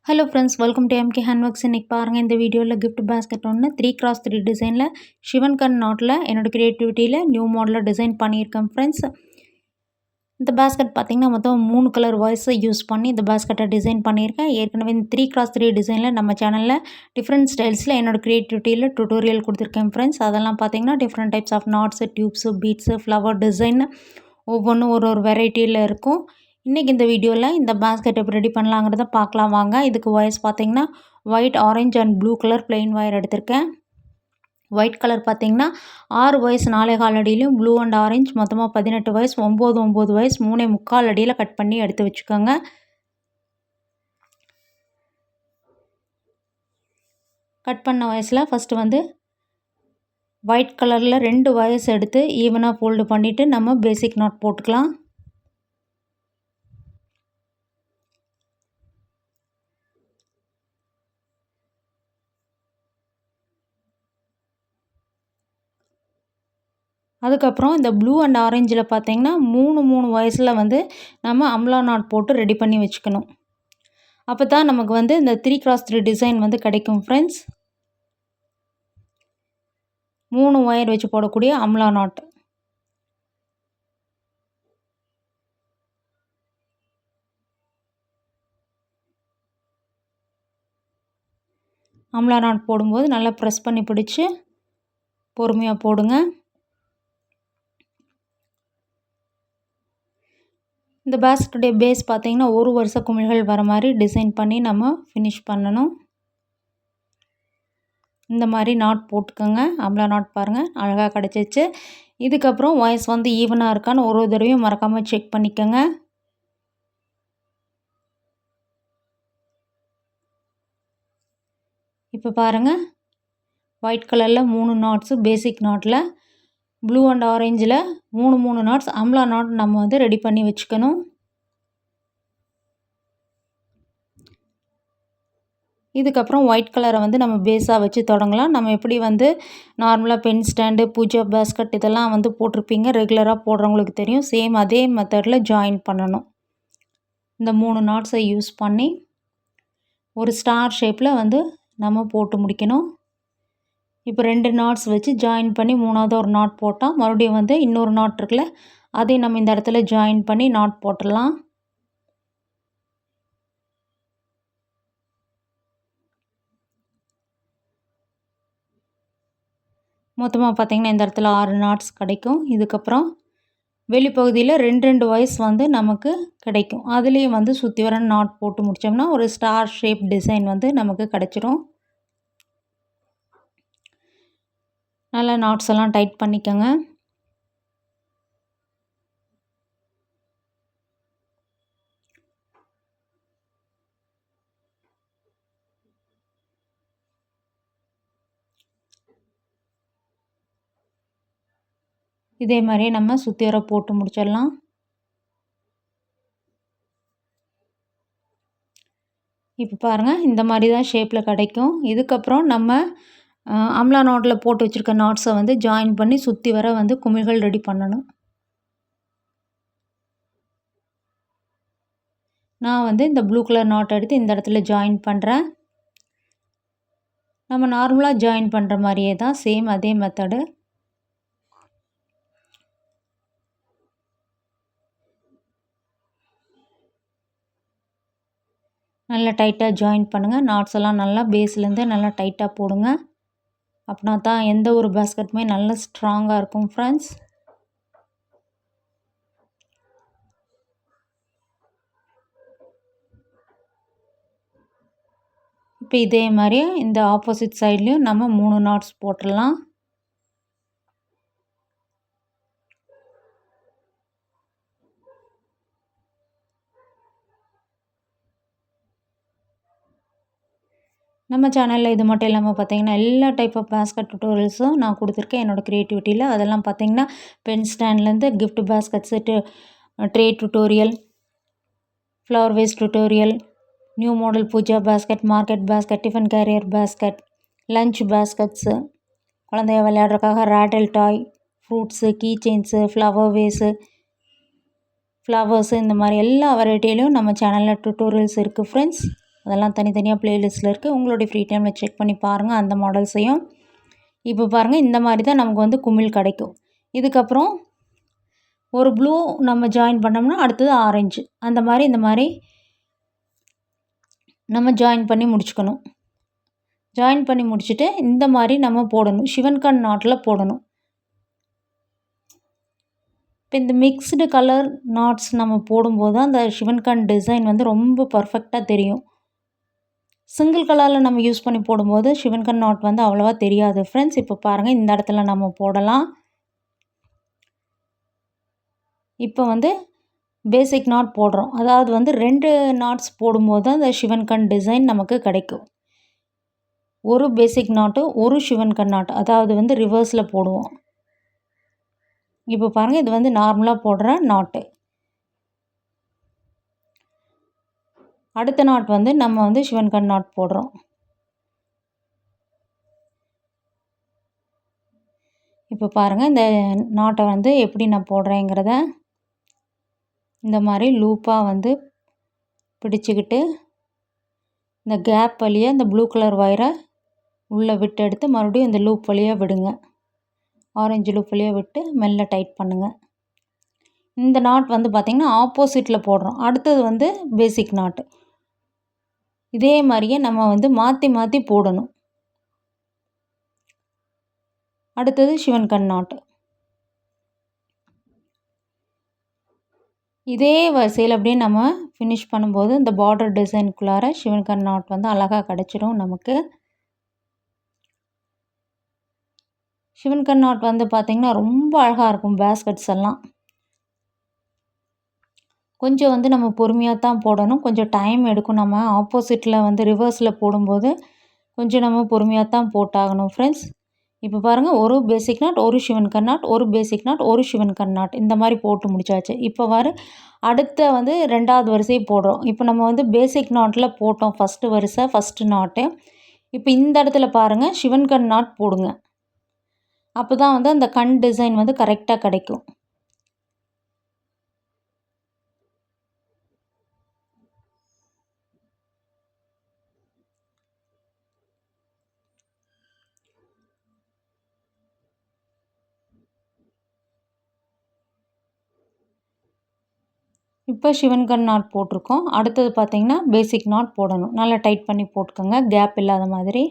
Hello friends, welcome to MK handworks. இன்றைக்கி பாருங்கள், இந்த வீடியோவில் கிஃப்ட் பேஸ்கெட் ஒன்று 3x3 டிசைனில் சிவன் கண் நாட்டில் என்னோடய க்ரியேட்டிவிட்டியில் நியூ மாடலில் டிசைன் பண்ணியிருக்கேன் ஃப்ரெண்ட்ஸ். இந்த பேஸ்கெட் பார்த்திங்கன்னா மொத்தம் 3 கலர் வாய்ஸை யூஸ் பண்ணி இந்த பேஸ்கெட்டை டிசைன் பண்ணியிருக்கேன். ஏற்கனவே இந்த 3x3 டிசைனில் நம்ம சேனலில் டிஃப்ரெண்ட் ஸ்டைல்ஸில் என்னோடய க்ரியேட்டிவிட்டியில் டுட்டோரியல் கொடுத்துருக்கேன் ஃப்ரெண்ட்ஸ். அதெல்லாம் பார்த்திங்கன்னா different types of knots, tubes, beads, flower design ஒவ்வொன்றும் ஒரு வெரைட்டியில் இருக்கும். இன்றைக்கி இந்த வீடியோவில் இந்த பேஸ்கெட் எப்படி ரெடி பண்ணலாங்கிறத பார்க்கலாம் வாங்க. இதுக்கு ஒயர்ஸ் பார்த்திங்கன்னா white, orange and blue colour plain wire எடுத்திருக்கேன். ஒயிட் கலர் பார்த்திங்கன்னா 6 வயசு 4.25 அடியிலையும், ப்ளூ அண்ட் ஆரஞ்சு மொத்தமாக 18 வயசு 9 வயசு 3.25 அடியில் கட் பண்ணி எடுத்து வச்சுக்கோங்க. கட் பண்ண வயசில் ஃபஸ்ட்டு வந்து ஒயிட் கலரில் 2 வயசு எடுத்து ஈவனாக ஃபோல்டு பண்ணிவிட்டு நம்ம பேசிக் நாட் போட்டுக்கலாம். அதுக்கப்புறம் இந்த ப்ளூ அண்ட் ஆரஞ்சில் பார்த்திங்கன்னா 3 வயசில் வந்து நம்ம அம்லா நாட் போட்டு ரெடி பண்ணி வச்சுக்கணும். அப்போ தான் நமக்கு வந்து இந்த 3x3 டிசைன் வந்து கிடைக்கும் ஃப்ரெண்ட்ஸ். 3 ஒயர் வச்சு போடக்கூடிய அம்லா நாட். அம்லா நாட் போடும்போது நல்லா ப்ரெஸ் பண்ணி பிடிச்சி பொறுமையாக போடுங்க. இந்த பேஸ்கெட்டுடைய பேஸ் பார்த்திங்கன்னா 1 வருஷ குமிழ்கள் வர மாதிரி டிசைன் பண்ணி நம்ம ஃபினிஷ் பண்ணணும். இந்த மாதிரி நாட் போட்டுக்கோங்க. அம்லா நாட் பாருங்கள் அழகாக கிடச்சிச்சு. இதுக்கப்புறம் வாய்ஸ் வந்து ஈவனாக இருக்கான்னு ஒரு தடவையும் மறக்காமல் செக் பண்ணிக்கோங்க. இப்போ பாருங்கள், ஒயிட் கலரில் 3 நாட்ஸு, பேசிக் நாட்டில் blue and ஆரஞ்சில் 3 knots amla not நம்ம வந்து ரெடி பண்ணி வச்சுக்கணும். இதுக்கப்புறம் ஒயிட் கலரை வந்து நம்ம பேஸாக வச்சு தொடங்கலாம். நம்ம எப்படி வந்து நார்மலாக பென் ஸ்டாண்டு, பூஜா பேஸ்கெட் இதெல்லாம் வந்து போட்டிருப்பீங்க, ரெகுலராக போடுறவங்களுக்கு தெரியும். சேம் அதே மெத்தடில் ஜாயின் பண்ணணும். இந்த 3 நாட்ஸை யூஸ் பண்ணி ஒரு ஸ்டார் ஷேப்பில் வந்து நம்ம போட்டு முடிக்கணும். இப்போ 2 நாட்ஸ் வச்சு ஜாயின் பண்ணி 3ஆவது ஒரு நாட் போட்டால் மறுபடியும் வந்து இன்னொரு நாட் இருக்குல்ல, அதையும் நம்ம இந்த இடத்துல ஜாயின் பண்ணி நாட் போட்டுடலாம். மொத்தமாக பார்த்திங்கன்னா இந்த இடத்துல 6 நாட்ஸ் கிடைக்கும். இதுக்கப்புறம் வெளிப்பகுதியில் 2 வயசு வந்து நமக்கு கிடைக்கும். அதுலேயும் வந்து சுற்றி வர நாட் போட்டு முடித்தோம்னா ஒரு ஸ்டார் ஷேப் டிசைன் வந்து நமக்கு கிடச்சிரும். நல்லா நாட்ஸ் எல்லாம் டைட் பண்ணிக்கோங்க. இதே மாதிரியே நம்ம சுற்றி வர போட்டு முடிச்சிடலாம். இப்போ பாருங்கள், இந்த மாதிரி தான் ஷேப்பில் கிடைக்கும். இதுக்கப்புறம் நம்ம அம்லா நாட்டில் போட்டு வச்சுருக்க நாட்ஸை வந்து ஜாயின் பண்ணி சுற்றி வர வந்து குமிழ்கள் ரெடி பண்ணணும். நான் வந்து இந்த ப்ளூ கலர் நாட் எடுத்து இந்த இடத்துல ஜாயின் பண்ணுறேன். நம்ம நார்மலாக ஜாயின் பண்ணுற மாதிரியே தான், சேம் அதே மெத்தடு. நல்லா டைட்டாக ஜாயின் பண்ணுங்கள். நாட்ஸ் எல்லாம் நல்லா பேஸ்லேருந்து நல்லா டைட்டாக போடுங்க. அப்படின்னா தான் எந்த ஒரு பேஸ்கெட்டுமே நல்லா ஸ்ட்ராங்காக இருக்கும் ஃப்ரெண்ட்ஸ். இப்போ இதே மாதிரியே இந்த ஆப்போசிட் சைட்லேயும் நம்ம 3 நாட்ஸ் போட்டுடலாம். நம்ம சேனலில் இது மட்டும் இல்லாமல் பார்த்திங்கன்னா எல்லா டைப் ஆஃப் பேஸ்கெட் டுட்டோரியல்ஸும் நான் கொடுத்துருக்கேன் என்னோடய க்ரியேட்டிவிட்டியில். அதெல்லாம் பார்த்திங்கன்னா பென் ஸ்டாண்ட்லேருந்து gift basket set, tray tutorial, flower vase tutorial, new model puja basket, market basket, tiffin carrier basket, lunch baskets, குழந்தைய விளையாடுறதுக்காக rattle toy, fruits, key chains, flower vase, flowers, இந்த மாதிரி எல்லா வெரைட்டிலையும் நம்ம சேனலில் டுட்டோரியல்ஸ் இருக்குது ஃப்ரெண்ட்ஸ். அதெல்லாம் தனித்தனியாக ப்ளேலிஸ்ட்டில் இருக்குது. உங்களுடைய ஃப்ரீ டைமில் செக் பண்ணி பாருங்கள் அந்த மாடல்ஸையும். இப்போ பாருங்கள் இந்த மாதிரி தான் நமக்கு வந்து குமிழ் கிடைக்கும். இதுக்கப்புறம் ஒரு ப்ளூ நம்ம ஜாயின் பண்ணோம்னா அடுத்தது ஆரஞ்சு, அந்த மாதிரி இந்த மாதிரி நம்ம ஜாயின் பண்ணி முடிச்சுக்கணும். ஜாயின் பண்ணி முடிச்சுட்டு இந்த மாதிரி நம்ம போடணும். சிவன்கண் நாட்டில் போடணும். இப்போ இந்த மிக்ஸ்டு கலர் நாட்ஸ் நம்ம போடும்போது தான் அந்த சிவன்கண் டிசைன் வந்து ரொம்ப பர்ஃபெக்டாக தெரியும். சிங்கிள் கலரில் நம்ம யூஸ் பண்ணி போடும்போது சிவன்கண் நாட் வந்து அவ்வளோவா தெரியாது ஃப்ரெண்ட்ஸ். இப்போ பாருங்கள் இந்த இடத்துல நம்ம போடலாம். இப்போ வந்து பேசிக் நாட் போடுறோம். அதாவது வந்து 2 நாட்ஸ் போடும்போது தான் அந்த சிவன்கண் டிசைன் நமக்கு கிடைக்கும். ஒரு பேசிக் நாட்டு ஒரு சிவன்கண் நாட், அதாவது வந்து ரிவர்ஸில் போடுவோம். இப்போ பாருங்கள் இது வந்து நார்மலாக போடுற நாட்டு. அடுத்த நாட் வந்து நம்ம வந்து சிவன்கண் நாட் போடுறோம். இப்போ பாருங்கள் இந்த நாட்டை வந்து எப்படி நான் போடுறேங்கிறத இந்த மாதிரி லூப்பாக வந்து பிடிச்சிக்கிட்டு இந்த கேப் வழியாக இந்த ப்ளூ கலர் ஒயரை உள்ளே விட்டு எடுத்து மறுபடியும் இந்த லூப் வழியாக விடுங்க. ஆரஞ்சு லூப் வழியாக விட்டு மெல்ல டைட் பண்ணுங்கள். இந்த நாட் வந்து பார்த்திங்கன்னா ஆப்போசிட்டில் போடுறோம். அடுத்தது வந்து பேசிக் நாட்டு. இதே மாதிரியே நம்ம வந்து மாற்றி மாற்றி போடணும். அடுத்தது சிவன்கண் நாட்டு. இதே வரிசையில் அப்படியே நம்ம ஃபினிஷ் பண்ணும்போது இந்த பார்டர் டிசைனுக்குள்ளார சிவன்கண் நாட் வந்து அழகாக கிடச்சிடும் நமக்கு. சிவன்கண் நாட் வந்து பார்த்திங்கன்னா ரொம்ப அழகாக இருக்கும் பேஸ்கெட்ஸ் எல்லாம். கொஞ்சம் வந்து நம்ம பொறுமையாக தான் போடணும். கொஞ்சம் டைம் எடுக்கும். நம்ம ஆப்போசிட்டில் வந்து ரிவர்ஸில் போடும்போது கொஞ்சம் நம்ம பொறுமையாக தான் போட்டாகணும் ஃப்ரெண்ட்ஸ். இப்போ பாருங்கள் ஒரு பேசிக் நாட், ஒரு சிவன்கண் நாட், ஒரு பேசிக் நாட், ஒரு சிவன்கண் நாட், இந்த மாதிரி போட்டு முடிச்சாச்சு. இப்போ அடுத்த வந்து 2வது வரிசை போடுறோம். இப்போ நம்ம வந்து பேசிக் நாட்டில் போட்டோம் ஃபஸ்ட்டு வரிசை, ஃபஸ்ட்டு நாட்டு. இப்போ இந்த இடத்துல பாருங்கள் சிவன்கண் நாட் போடுங்க. அப்போ தான் வந்து அந்த கண் டிசைன் வந்து கரெக்டாக கிடைக்கும். இப்போ சிவன்கண் நாட் போட்டிருக்கோம். அடுத்தது பார்த்திங்கன்னா பேசிக் நாட் போடணும். நல்லா டைட் பண்ணி போட்டுக்கோங்க, கேப் இல்லாத மாதிரி.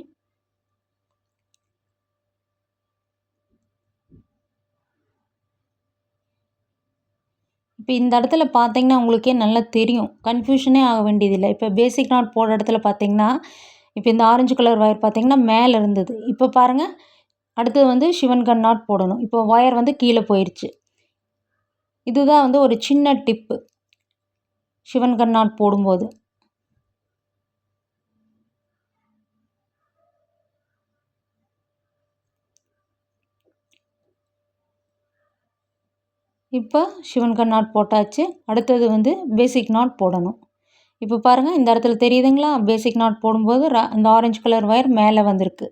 இப்போ இந்த இடத்துல பார்த்திங்கன்னா உங்களுக்கே நல்லா தெரியும். கன்ஃபியூஷனே ஆக வேண்டியதில்லை. இப்போ பேசிக் நாட் போடுற இடத்துல பார்த்திங்கன்னா இப்போ இந்த ஆரஞ்சு கலர் ஒயர் பார்த்திங்கன்னா மேலே இருந்தது. இப்போ பாருங்கள் அடுத்தது வந்து சிவன்கண் நாட் போடணும். இப்போ ஒயர் வந்து கீழே போயிடுச்சு. இதுதான் வந்து ஒரு சின்ன டிப்பு சிவன்கண் நாட் போடும்போது. இப்போ சிவன்கண் நாட் போட்டாச்சு. அடுத்தது வந்து பேசிக் நாட் போடணும். இப்போ பாருங்கள் இந்த இடத்துல தெரியுதுங்களா? பேசிக் நாட் போடும்போது இந்த ஆரஞ்சு கலர் ஒயர் மேலே வந்திருக்கு.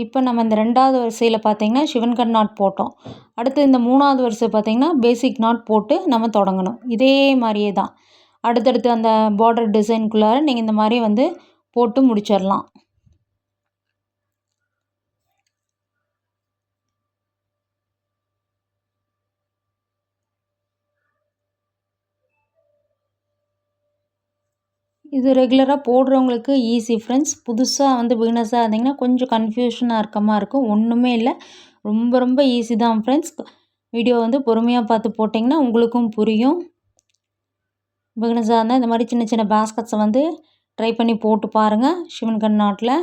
இப்போ நம்ம இந்த 2வது வரிசையில் பார்த்திங்கன்னா சிவன்கண் நாட் போட்டோம். அடுத்து இந்த 3வது வரிசை பார்த்திங்கன்னா பேசிக் நாட் போட்டு நம்ம தொடங்கணும். இதே மாதிரியே தான் அடுத்தடுத்து அந்த பார்டர் டிசைனுக்குள்ளார நீங்கள் இந்த மாதிரி வந்து போட்டு முடிச்சிடலாம். இது ரெகுலராக போடுறவங்களுக்கு ஈஸி ஃப்ரெண்ட்ஸ். புதுசாக வந்து பிகினர்ஸாக இருந்தீங்கன்னா கொஞ்சம் கன்ஃபியூஷனாக இருக்க மாதிரி இருக்கும். ஒன்றுமே இல்லை, ரொம்ப ரொம்ப ஈஸி தான் ஃப்ரெண்ட்ஸ். வீடியோ வந்து பொறுமையாக பார்த்து போட்டிங்கன்னா உங்களுக்கும் புரியும். பிகினர்ஸாக இருந்தால் இந்த மாதிரி சின்ன சின்ன பேஸ்கெட்ஸை வந்து ட்ரை பண்ணி போட்டு பாருங்கள். சிவன்கண் நாட்டில்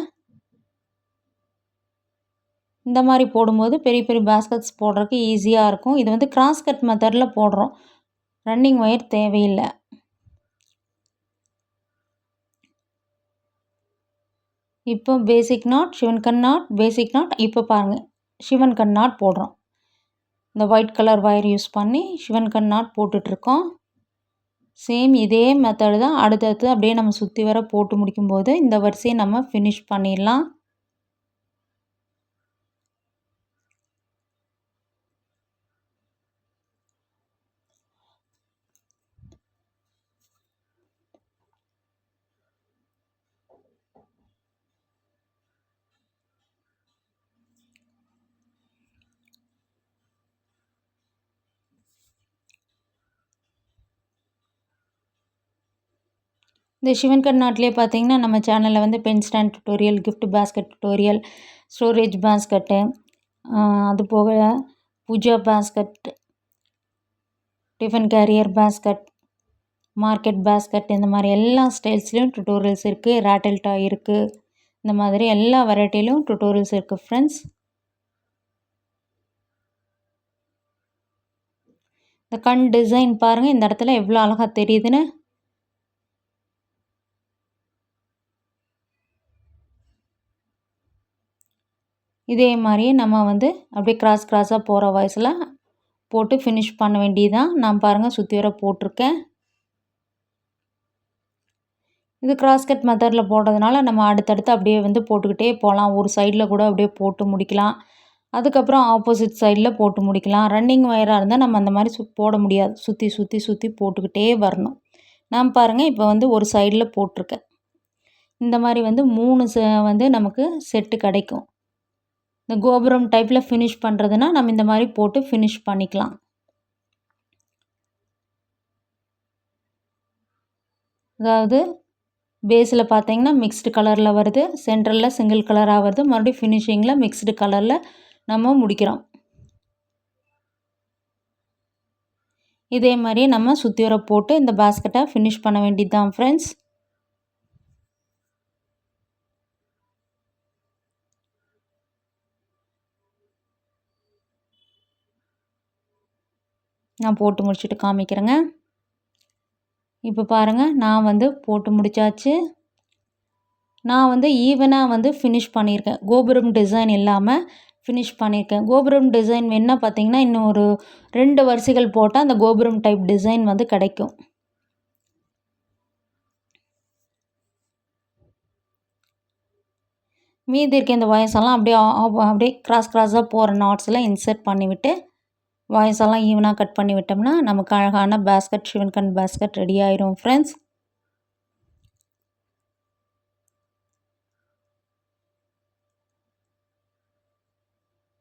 இந்த மாதிரி போடும்போது பெரிய பெரிய பேஸ்கெட்ஸ் போடுறதுக்கு ஈஸியாக இருக்கும். இது வந்து கிராஸ் கட் மெத்தடில் போடுறோம். ரன்னிங் ஒயர் தேவையில்லை. இப்போ பேசிக் நாட், சிவன்கண் நாட், பேசிக் நாட். இப்போ பாருங்கள் சிவன்கண் நாட் போடுறோம். இந்த ஒயிட் கலர் ஒயர் யூஸ் பண்ணி சிவன்கண் நாட் போட்டுட்ருக்கோம். சேம் இதே மெத்தடு தான் அடுத்தடுத்து அப்படியே நம்ம சுற்றி வர போட்டு முடிக்கும்போது இந்த வரிசையை நம்ம ஃபினிஷ் பண்ணிடலாம். இந்த சிவன் கண் நாட்டிலே பார்த்தீங்கன்னா நம்ம சேனலில் வந்து pen stand tutorial, gift basket tutorial, storage basket, அது போக puja basket, tiffin carrier basket, market basket, இந்த மாதிரி எல்லா ஸ்டைல்ஸ்லேயும் டுட்டோரியல்ஸ் இருக்குது. ராட்டில் டாய் இருக்குது. இந்த மாதிரி எல்லா வெரைட்டிலையும் டுட்டோரியல்ஸ் இருக்குது ஃப்ரெண்ட்ஸ். இந்த கண் டிசைன் பாருங்கள், இந்த இடத்துல எவ்வளோ அழகாக தெரியுதுன்னு. இதே மாதிரியே நம்ம வந்து அப்படியே கிராஸாக போகிற வயசில் போட்டு ஃபினிஷ் பண்ண வேண்டியதான். நான் பாருங்கள் சுற்றி வர போட்டிருக்கேன். இது கிராஸ் கட் மெத்தடில் போடுறதுனால நம்ம அடுத்தடுத்து அப்படியே வந்து போட்டுக்கிட்டே போகலாம். ஒரு சைடில் கூட அப்படியே போட்டு முடிக்கலாம். அதுக்கப்புறம் ஆப்போசிட் சைடில் போட்டு முடிக்கலாம். ரன்னிங் ஒயராக இருந்தால் நம்ம அந்த மாதிரி போட முடியாது. சுற்றி போட்டுக்கிட்டே வரணும். நான் பாருங்கள் இப்போ வந்து ஒரு சைடில் போட்டிருக்கேன். இந்த மாதிரி வந்து 3 வந்து நமக்கு செட்டு கிடைக்கும். இந்த கோபுரம் டைப்பில் ஃபினிஷ் பண்ணுறதுனா நம்ம இந்த மாதிரி போட்டு ஃபினிஷ் பண்ணிக்கலாம். அதாவது பேஸில் பார்த்தீங்கன்னா மிக்ஸ்டு கலரில் வருது, சென்ட்ரலில் சிங்கிள் கலராக வருது, மறுபடியும் ஃபினிஷிங்கில் மிக்ஸ்டு கலரில் நம்ம முடிக்கிறோம். இதே மாதிரி நம்ம சுற்றி வர போட்டு இந்த பேஸ்கெட்டை ஃபினிஷ் பண்ண வேண்டியது தான் ஃப்ரெண்ட்ஸ். நான் போட்டு முடிச்சுட்டு காமிக்கிறேங்க. இப்போ பாருங்கள், நான் வந்து போட்டு முடித்தாச்சு. நான் வந்து ஈவனாக வந்து ஃபினிஷ் பண்ணியிருக்கேன். கோபுரம் டிசைன் இல்லாமல் ஃபினிஷ் பண்ணியிருக்கேன். கோபுரம் டிசைன் வேணுன்னா பார்த்தீங்கன்னா இன்னும் ஒரு 2 வரிசைகள் போட்டால் அந்த கோபுரம் டைப் டிசைன் வந்து கிடைக்கும். மீதி இருக்க இந்த வாய்ஸெல்லாம் அப்படியே கிராஸாக போகிற நாட்ஸில் இன்சர்ட் பண்ணிவிட்டு வாய்ஸெல்லாம் ஈவனாக கட் பண்ணி விட்டோம்னா நமக்கு அழகான பேஸ்கெட், சிவன் கண் பேஸ்கெட் ரெடி ஆயிரும் ஃப்ரெண்ட்ஸ்.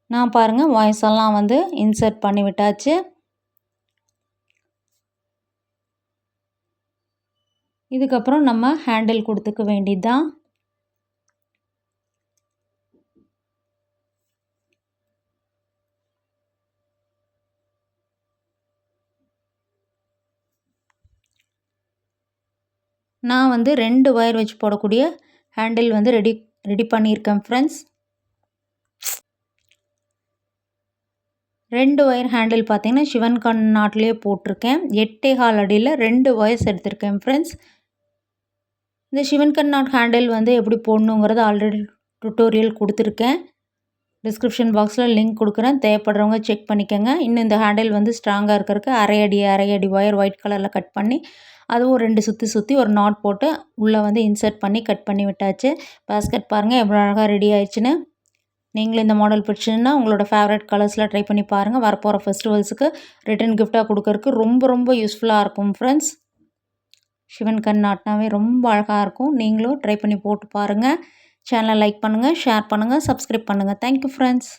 நான் பாருங்கள் வாய்ஸெல்லாம் வந்து இன்சர்ட் பண்ணி விட்டாச்சு. இதுக்கப்புறம் நம்ம ஹேண்டில் கொடுத்துக்க வேண்டியது தான். நான் வந்து 2 ஒயர் வச்சு போடக்கூடிய ஹேண்டில் வந்து ரெடி பண்ணியிருக்கேன் ஃப்ரெண்ட்ஸ். 2 ஒயர் ஹேண்டில் பார்த்தீங்கன்னா சிவன் கண் நாட்டிலே போட்டிருக்கேன். 8.25 அடியில் 2 ஒயர்ஸ் எடுத்திருக்கேன் ஃப்ரெண்ட்ஸ். இந்த சிவன் கண் நாட் ஹேண்டில் வந்து எப்படி போடணுங்கிறது ஆல்ரெடி டுட்டோரியல் கொடுத்துருக்கேன். டிஸ்கிரிப்ஷன் பாக்ஸில் லிங்க் கொடுக்குறேன், தேவைப்படுறவங்க செக் பண்ணிக்கோங்க. இன்னும் இந்த ஹேண்டில் வந்து ஸ்ட்ராங்காக இருக்கிறதுக்கு அரை அடி ஒயர் ஒயிட் கலரில் கட் பண்ணி அதுவும் 2 சுற்றி ஒரு நாட் போட்டு உள்ளே வந்து இன்சர்ட் பண்ணி கட் பண்ணி விட்டாச்சு. பேஸ்கெட் பாருங்கள் எவ்வளோ அழகாக ரெடி ஆயிடுச்சுன்னு. நீங்களும் இந்த மாடல் பிடிச்சிருந்தா உங்களோட ஃபேவரட் கலர்ஸில் ட்ரை பண்ணி பாருங்கள். வரப்போகிற ஃபெஸ்டிவல்ஸுக்கு ரிட்டன் கிஃப்டாக கொடுக்கறதுக்கு ரொம்ப யூஸ்ஃபுல்லாக இருக்கும் ஃப்ரெண்ட்ஸ். சிவன் கண் நாட்டினாவே ரொம்ப அழகாக இருக்கும். நீங்களும் ட்ரை பண்ணி போட்டு பாருங்கள். சேனலை லைக் பண்ணுங்கள், ஷேர் பண்ணுங்கள், சப்ஸ்கிரைப் பண்ணுங்கள். Thank you friends.